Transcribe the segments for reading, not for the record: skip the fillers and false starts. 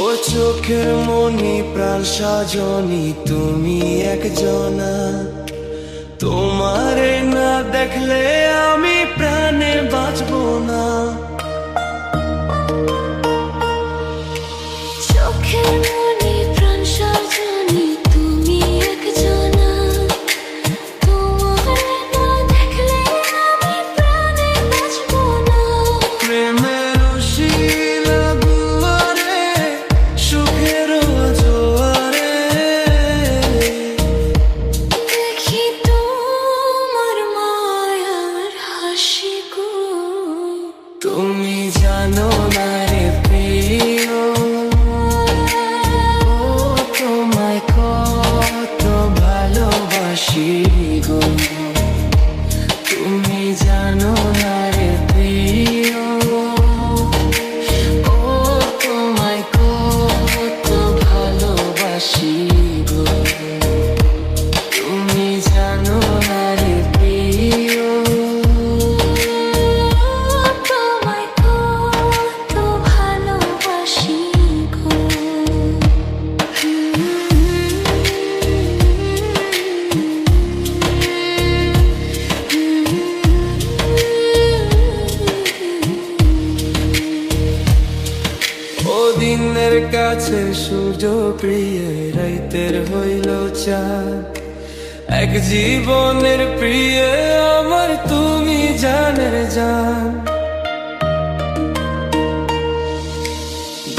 ও চোখের মনি প্রাণ সাজনি তুমি একজনা, তোমারে না দেখলে আমি প্রাণে বাঁচবো না। চোখের মনি প্রাণ সাজনি তুমি একজনা, তোমারে না দেখলে আমি প্রাণে বাঁচবো না। প্রেমের শিলা দুয়ারে সুখের জোয়ারে দেখি তোমার মায়ার হাসি গো। তুমি জানো না রে প্রিয়, তোমায় কত ভালোবাসি গো। তুমি জানো না রে প্রিয়, ও তোমায় কত ভালোবাসি গো। তুমি জানো না রে প্রিয়, তোমায় কত ভালোবাসি গো। ও দিনের কাছে সূর্য প্রিয়, রাইতের হইল চাঁদ। এক জীবনের প্রিয় আমার তুমি জানের জান।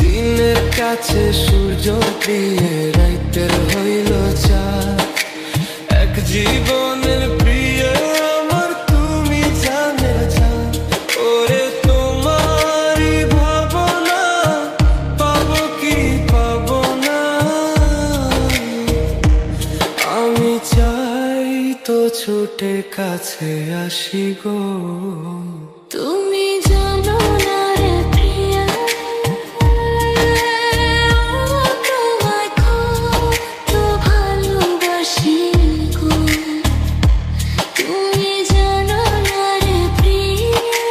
দিনের কাছে সূর্য প্রিয়, রাইতের হইল চাঁদ। এক জীবনের প্রিয় আমার তুমি জানের জান। ওরে তোমারই ভাবনা পাবো কি পাবো না, আমি চাই তো ছুটে কাছে আসি গো। তুমি জানো না রে প্রিয়া, তোমায় কত ভালোবাসি গো। তুমি জানো না রে প্রিয়া,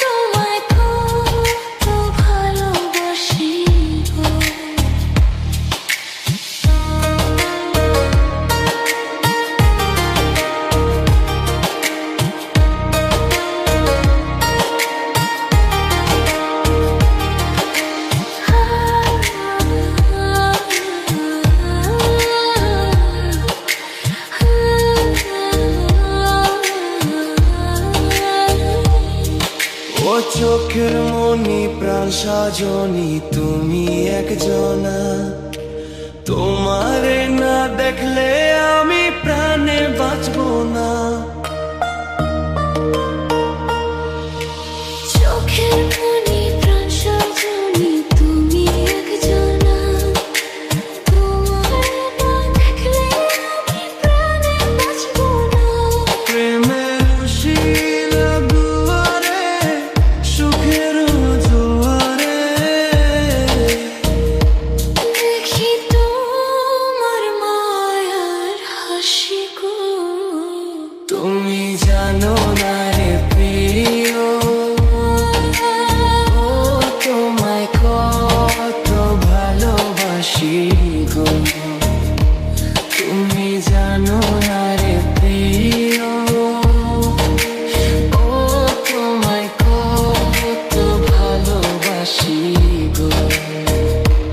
তোমায় কত ভালোবাসি গো। ও চোখের মনি প্রাণ সাজনি তুমি একজনা, তোমারে না দেখলে আমি প্রাণে বাঁচবো না।